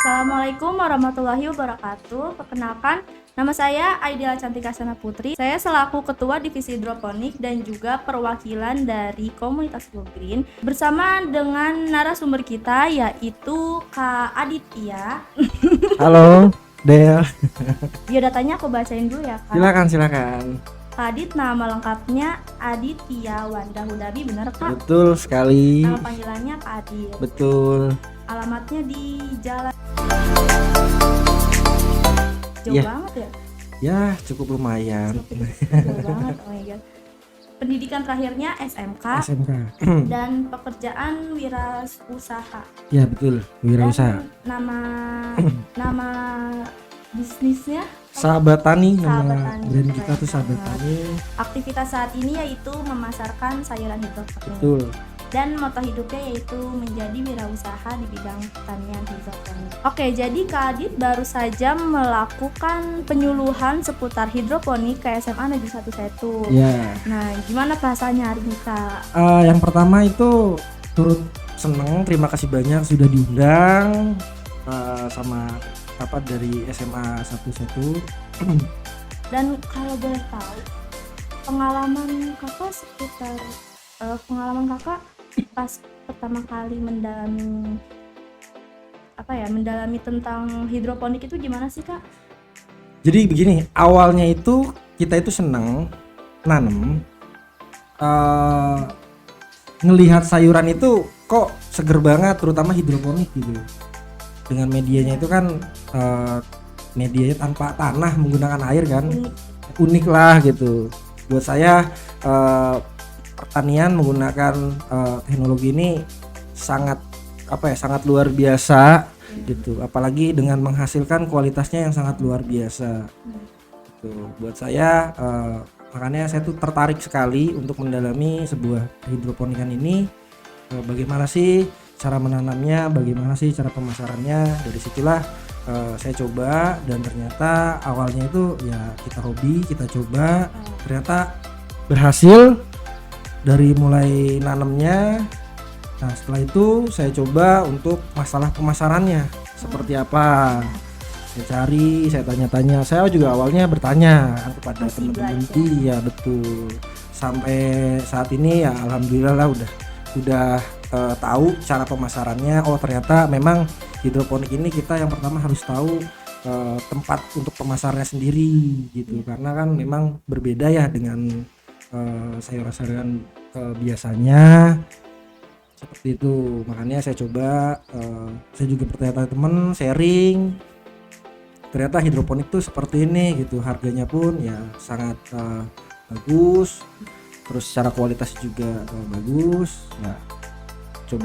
Assalamualaikum warahmatullahi wabarakatuh. Perkenalkan, nama saya Aidila Cantika Sana Putri. Saya selaku Ketua Divisi Hidroponik dan juga perwakilan dari komunitas Go Green bersama dengan narasumber kita yaitu Kak Aditya. Halo, Del. Biodatanya aku bacain dulu ya, Kak. Silakan. Kak Adit, nama lengkapnya Aditya Wanda Hudabi, benar Kak? Betul sekali. Nama panggilannya Kak Adit. Betul. Alamatnya di Jalan Jauh Ya. banget ya? Ya, cukup lumayan. Jauh banget, oh my god. Pendidikan terakhirnya SMK SMK. dan pekerjaan wirausaha. Ya, betul. Wirausaha. Dan nama bisnisnya Sahabat Tani, Sahabat nama Tani. brand kita tuh Keren Sahabat banget. Tani. Aktivitas saat ini yaitu memasarkan sayuran hidroponik. Betul. Dan moto hidupnya yaitu menjadi wirausaha di bidang pertanian hidroponik. Oke, jadi Kak Adit baru saja melakukan penyuluhan seputar hidroponik ke SMA Negeri 1 Setu. Ya. Nah, gimana perasaannya hari ini Kak? Yang pertama itu turut seneng, terima kasih banyak sudah diundang sama dari SMA 11. Dan kalau boleh tahu, pengalaman kakak seputar pengalaman kakak pas pertama kali mendalami tentang hidroponik itu gimana sih Kak? Jadi begini, awalnya itu kita itu seneng nanem, ngelihat sayuran itu kok seger banget, terutama hidroponik gitu. Dengan medianya itu kan medianya tanpa tanah, menggunakan air kan, unik lah gitu. Buat saya pertanian menggunakan teknologi ini sangat sangat luar biasa gitu. Apalagi dengan menghasilkan kualitasnya yang sangat luar biasa. Gitu. Buat saya makanya saya tuh tertarik sekali untuk mendalami sebuah hidroponikan ini. Bagaimana sih cara menanamnya, bagaimana sih cara pemasarannya. Dari situlah saya coba, dan ternyata awalnya itu ya kita hobi, kita coba, ternyata berhasil dari mulai nanamnya. Nah, setelah itu saya coba untuk masalah pemasarannya seperti apa. Saya cari, saya tanya-tanya. Saya juga awalnya bertanya kepada Masih teman-teman. belajar. Iya, betul. Sampai saat ini ya alhamdulillah lah udah tahu cara pemasarannya. Oh, ternyata memang hidroponik ini kita yang pertama harus tahu tempat untuk pemasarannya sendiri gitu. Karena kan memang berbeda ya dengan sayuran-sayuran biasanya seperti itu. Makanya saya coba, saya juga bertanya-tanya teman, sharing, ternyata hidroponik tuh seperti ini gitu. Harganya pun ya sangat bagus, terus secara kualitas juga bagus ya.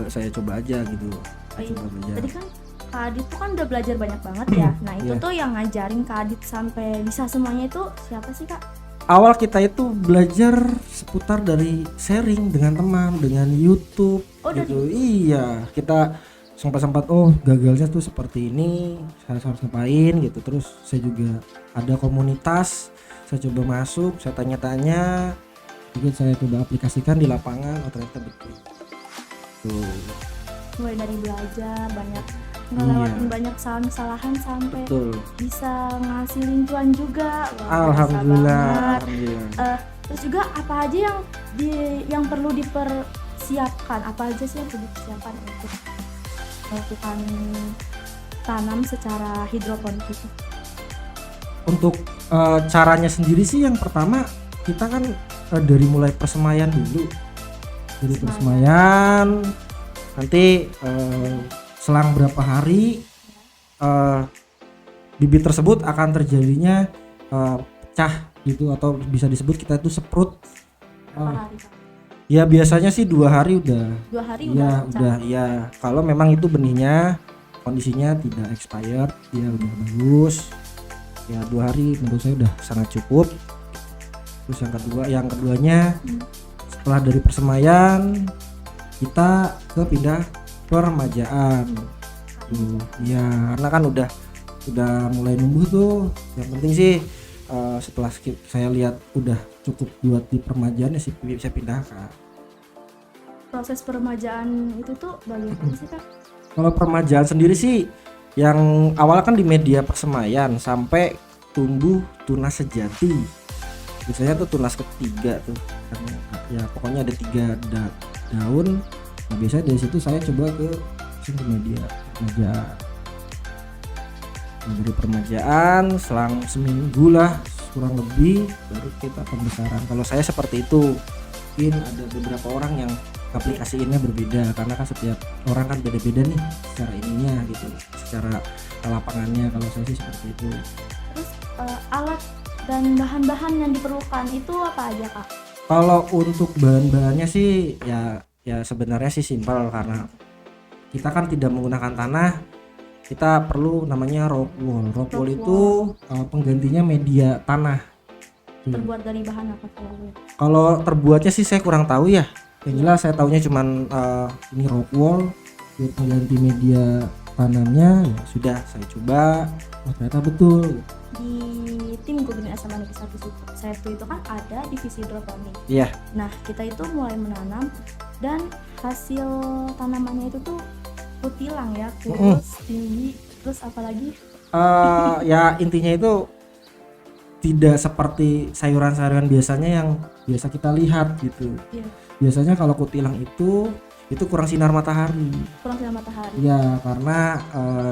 Saya coba aja gitu. Coba belajar. Tadi kan Kak Adit tuh kan udah belajar banyak banget ya. Nah, itu Iya. tuh yang ngajarin Kak Adit sampai bisa semuanya itu siapa sih Kak? Awal kita itu belajar seputar dari sharing dengan teman, dengan YouTube gitu. Iya, kita sempat gagalnya tuh seperti ini, saya harus ngapain gitu. Terus saya juga ada komunitas, saya coba masuk, saya tanya-tanya, juga saya coba aplikasikan di lapangan. Oh, ternyata betul. Tuh. Mulai dari belajar ngelewatin banyak kesalahan sampai Betul. bisa ngasilin cuan juga. Wah, biasa Alhamdulillah. banget. Alhamdulillah. Terus juga apa aja yang perlu dipersiapkan? Apa aja sih yang perlu dipersiapkan untuk melakukan tanam secara hidroponik itu? Untuk caranya sendiri sih yang pertama kita kan dari mulai persemaian dulu. Dari persemaian nanti selang berapa hari bibit tersebut akan terjadinya pecah gitu, atau bisa disebut kita itu seprut. Berapa hari Kak? Ya biasanya sih 2 hari udah. 2 hari Ya pecah. udah ya. Kalau memang itu benihnya kondisinya tidak expired, dia udah bagus. Ya 2 hari menurut saya udah sangat cukup. Terus yang keduanya setelah dari persemaian kita pindah permajaan. Ya karena kan udah mulai numbuh tuh. Yang penting sih setelah saya lihat udah cukup buat di permajaan ya saya pindah Kak. Proses peremajaan itu tuh bagaimana sih Kak? Kalau permajaan sendiri sih Yang awalnya kan di media persemaian sampai tumbuh tunas sejati. Biasanya tuh tunas ketiga tuh. Ya pokoknya ada 3 daun. Nah, biasanya dari situ saya coba ke media permajaan. Nah, dari permajaan selang seminggu lah kurang lebih baru kita pembesaran. Kalau saya seperti itu. Mungkin ada beberapa orang yang aplikasiinnya berbeda karena kan setiap orang kan beda-beda nih secara ininya gitu, secara lapangannya. Kalau saya sih seperti itu. Terus alat dan bahan-bahan yang diperlukan itu apa aja Kak? Kalau untuk bahan-bahannya sih ya sebenarnya sih simpel, karena kita kan tidak menggunakan tanah, kita perlu namanya rock wool. Rock wool itu penggantinya media tanah. Terbuat dari bahan apa kalau? Kalau terbuatnya sih saya kurang tahu ya. Yang jelas saya tahunya cuman ini rock wool buat pengganti media tanamnya. Ya sudah saya coba, ternyata betul. Di tim Go Green SMA Negeri 1 itu kan ada divisi hidroponik. Iya. Nah kita itu mulai menanam dan hasil tanamannya itu tuh kutilang ya, kurus, tinggi, terus apalagi? Ya intinya itu tidak seperti sayuran-sayuran biasanya yang biasa kita lihat gitu. Iya. Biasanya kalau kutilang itu kurang sinar matahari. Kurang sinar matahari. Ya karena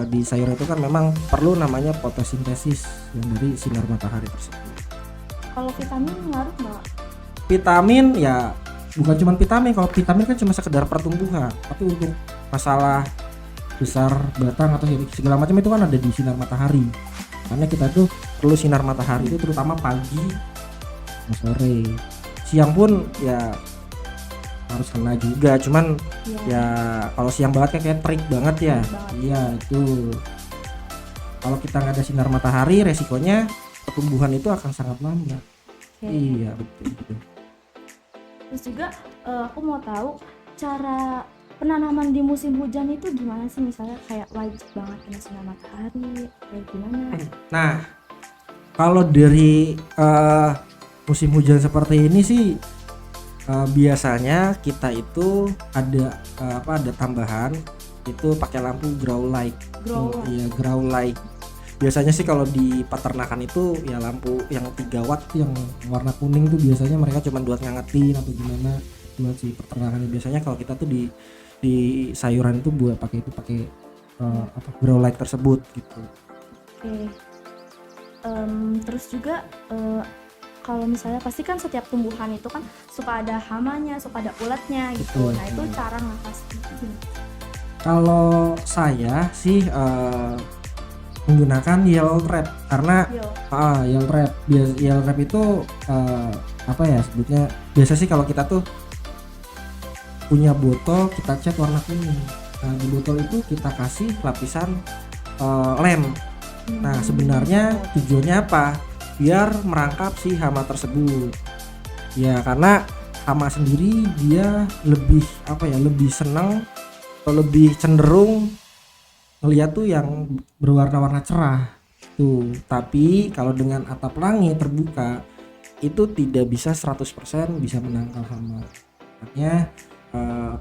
di sayur itu kan memang perlu namanya fotosintesis yang dari sinar matahari tersebut. Kalau vitamin ngaruh nggak? Vitamin ya bukan cuma vitamin. Kalau vitamin kan cuma sekedar pertumbuhan, tapi untuk masalah besar batang atau segala macam itu kan ada di sinar matahari. Karena kita tuh perlu sinar matahari itu terutama pagi, sore, siang pun ya harus kena juga. Cuman ya kalau siang banget kan kayak terik banget ya. Iya itu. Kalau kita nggak ada sinar matahari, resikonya pertumbuhan itu akan sangat lambat. Iya betul. Terus juga aku mau tahu cara penanaman di musim hujan itu gimana sih, misalnya kayak wajib banget kena sinar matahari kayak gimana? Nah kalau dari musim hujan seperti ini sih biasanya kita itu ada ada tambahan itu pakai lampu grow light. Iya grow light. Biasanya sih kalau di peternakan itu ya lampu yang 3 watt yang warna kuning tuh biasanya mereka cuma buat ngangetin atau gimana buat si peternakan. Biasanya kalau kita tuh di sayuran itu buat pakai grow light tersebut gitu. Oke. Terus juga kalau misalnya pasti kan setiap tumbuhan itu kan suka ada hamanya, suka ada ulatnya gitu. Betul. Nah itu cara ngatasinnya. Kalau saya sih menggunakan yellow trap karena yellow trap itu apa ya sebutnya, biasa sih kalau kita tuh punya botol kita cat warna kuning. Nah di botol itu kita kasih lapisan lem. Nah sebenarnya tujuannya apa? Biar merangkap si hama tersebut. Ya karena hama sendiri dia lebih lebih senang atau lebih cenderung ngeliat tuh yang berwarna-warna cerah tuh. Tapi kalau dengan atap langit terbuka itu tidak bisa 100% bisa menangkal hama. Makanya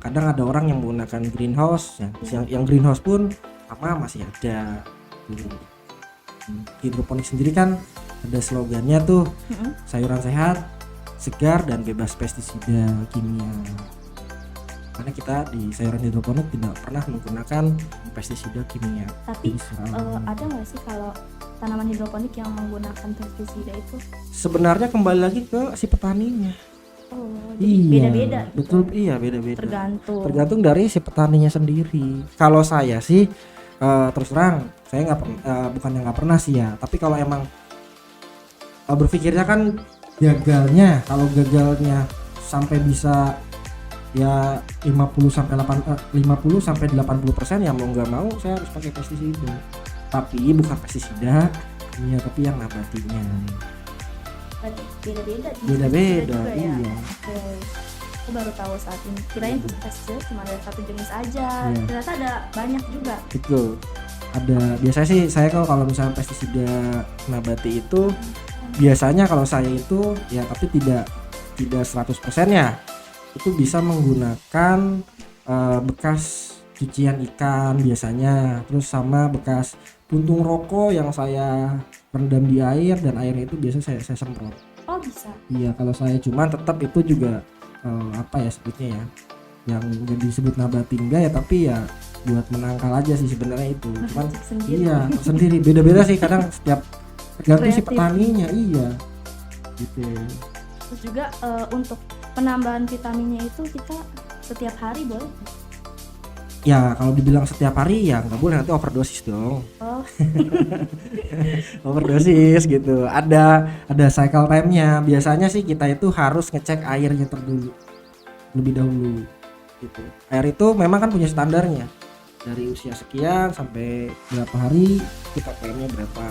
kadang ada orang yang menggunakan greenhouse yang greenhouse pun hama masih ada. Hidroponik sendiri kan ada slogannya tuh sayuran sehat, segar dan bebas pestisida kimia. Karena kita di sayuran hidroponik tidak pernah menggunakan pestisida kimia. Tapi ada nggak sih kalau tanaman hidroponik yang menggunakan pestisida itu? Sebenarnya kembali lagi ke si petaninya. Beda-beda. Betul, iya beda-beda. Tergantung dari si petaninya sendiri. Kalau saya sih terus terang saya bukan yang nggak pernah sih ya. Tapi kalau emang berpikirnya kan gagalnya sampai bisa ya 50 sampai 80% ya mau nggak mau saya harus pakai pestisida. Tapi bukan pestisida, ya tapi yang nabatinya. Beda-beda iya. Aku baru tahu saat ini, kirain pestisida cuma ada satu jenis aja. Ternyata ada banyak juga. Betul, ada. Biasanya sih saya kalau misalnya pestisida nabati itu biasanya kalau saya itu ya tapi tidak 100% ya, itu bisa menggunakan bekas cucian ikan biasanya, terus sama bekas puntung rokok yang saya rendam di air dan airnya itu biasa saya semprot. Oh bisa. Iya, kalau saya cuman tetap itu juga apa ya sebutnya ya, yang nggak disebut nabati enggak ya, tapi ya buat menangkal aja sih sebenarnya itu. Cuman Sendiri. iya sendiri beda-beda sih kadang setiap tergantung si Kreatif. petaninya, iya gitu. Terus juga untuk penambahan vitaminnya itu kita setiap hari boleh? Ya kalau dibilang setiap hari ya nggak boleh, nanti overdosis dong. Oh Overdosis gitu. Ada cycle time-nya. Biasanya sih kita itu harus ngecek airnya lebih dahulu gitu. Air itu memang kan punya standarnya. Dari usia sekian sampai berapa hari kita PM-nya berapa.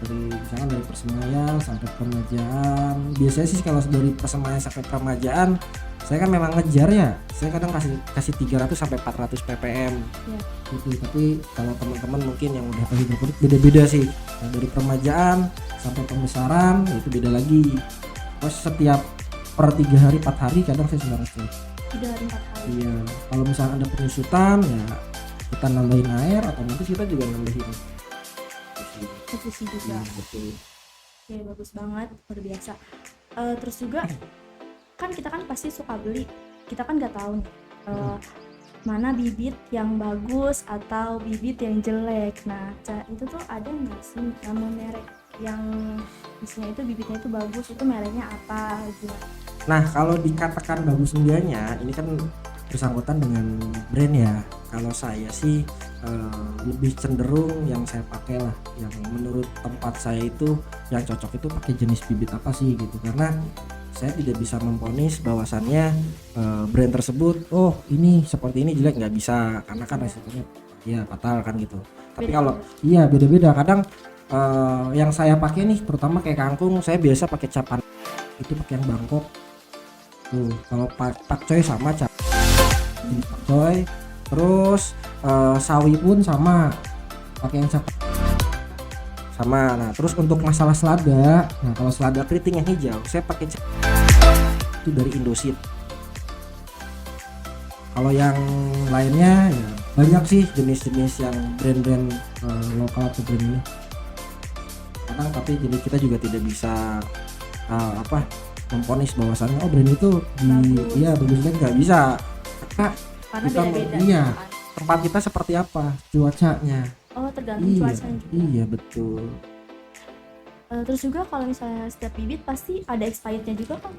Misalkan dari persemaian sampai peremajaan. Biasanya sih kalau dari persemaian sampai peremajaan saya kan memang ngejar ya. Saya kadang kasih 300 sampai 400 ppm. ya. Gitu. Tapi kalau teman-teman mungkin yang udah pakai hidroponik beda-beda sih. Nah, dari peremajaan sampai pembesaran itu beda lagi. Terus setiap per 3 hari 4 hari kadang saya sudah ngecek. 3 hari 4 hari. Iya, kalau misalnya ada penyusutan ya kita nambahin air, atau nanti kita juga nambahin Nutrisi juga. betul. Oke, bagus banget, luar biasa. Terus juga kan kita kan pasti suka beli, kita kan nggak tahu nih mana bibit yang bagus atau bibit yang jelek. Nah, itu tuh ada nggak sih nama merek yang isinya itu bibitnya itu bagus, itu mereknya apa gitu? Nah, kalau dikatakan bagus enggaknya ini kan bersangkutan dengan brand ya. Kalau saya sih lebih cenderung yang saya pakai lah, yang menurut tempat saya itu yang cocok itu pakai jenis bibit apa sih gitu, karena saya tidak bisa memvonis bahwasannya brand tersebut oh ini seperti ini jelek, nggak bisa, karena kan resikonya ya fatal kan gitu. Tapi kalau iya beda-beda, kadang yang saya pakai nih terutama kayak kangkung saya biasa pakai capan itu pakai yang Bangkok tuh. Kalau pakcoy sama cap pakcoy, terus sawi pun sama pakai yang cap sama. Nah terus untuk masalah selada, nah kalau selada keriting yang hijau saya pakai itu dari Indoseed. Kalau yang lainnya ya banyak sih jenis-jenis yang brand-brand lokal atau brand ini kadang, tapi jadi kita juga tidak bisa memvonis bahwasannya oh brand itu iya bagusnya nggak bisa, Karena kita beda-beda. iya kan? tempat kita seperti apa, cuacanya. Oh, tergantung Iya, cuacanya juga. iya betul. Terus juga kalau misalnya setiap bibit pasti ada expirednya juga kan?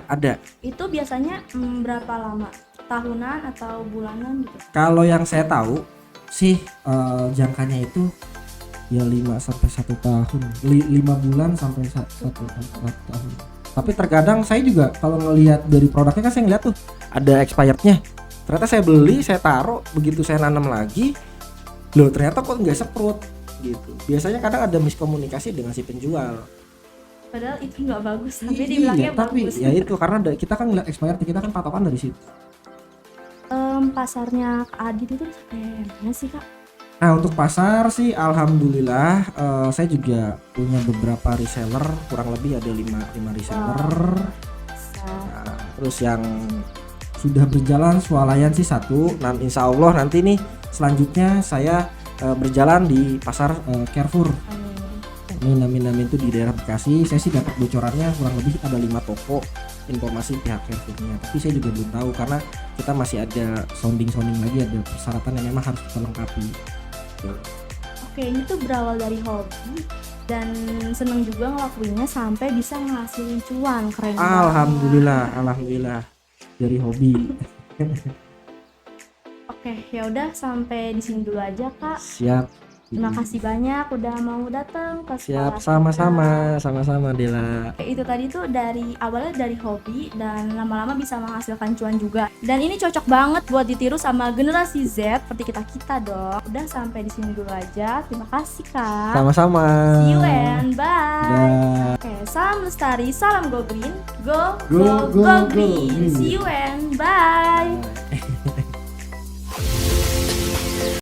Ada. Itu biasanya berapa lama? Tahunan atau bulanan gitu? Kalau yang saya tahu sih jangkanya itu ya 5 sampai 1 tahun, 5 bulan sampai 1 tahun. Tapi terkadang saya juga kalau ngelihat dari produknya kan saya ngeliat tuh ada expirednya. Ternyata saya beli, saya taruh, begitu saya nanam lagi, loh ternyata kok nggak seprut gitu. Biasanya kadang ada miskomunikasi dengan si penjual. Padahal itu nggak bagus, tapi Iya, dibilangnya tapi bagus. ya itu karena kita kan ngeliat expired, kita kan patokan dari situ. Pasarnya Kak Adit itu kayak mana sih Kak? Nah untuk pasar sih alhamdulillah saya juga punya beberapa reseller, kurang lebih ada 5 reseller. Nah, terus yang sudah berjalan swalayan sih 1, dan insya Allah nanti nih selanjutnya saya berjalan di pasar Carrefour. Amin itu di daerah Bekasi. Saya sih dapat bocorannya kurang lebih ada 5 toko informasi pihak Carrefournya, tapi saya juga belum tahu karena kita masih ada sounding lagi, ada persyaratan yang memang harus kita lengkapi. Oke, ini tuh berawal dari hobi dan seneng juga ngelakuinnya sampai bisa ngasilin cuan. Keren banget. Alhamdulillah dari hobi. Oke, ya udah sampai di sini dulu aja Kak. Siap. Terima kasih banyak udah mau datang ke Siap, sekolah kita. sama-sama Dela. Itu tadi tuh awalnya dari hobi dan lama-lama bisa menghasilkan cuan juga. Dan ini cocok banget buat ditiru sama generasi Z seperti kita dong. Udah sampai di sini dulu aja. Terima kasih Kak. Sama-sama. See you and bye. Dah. Oke, salam lestari, salam go green. Go Go, go, go green. green. See you and bye.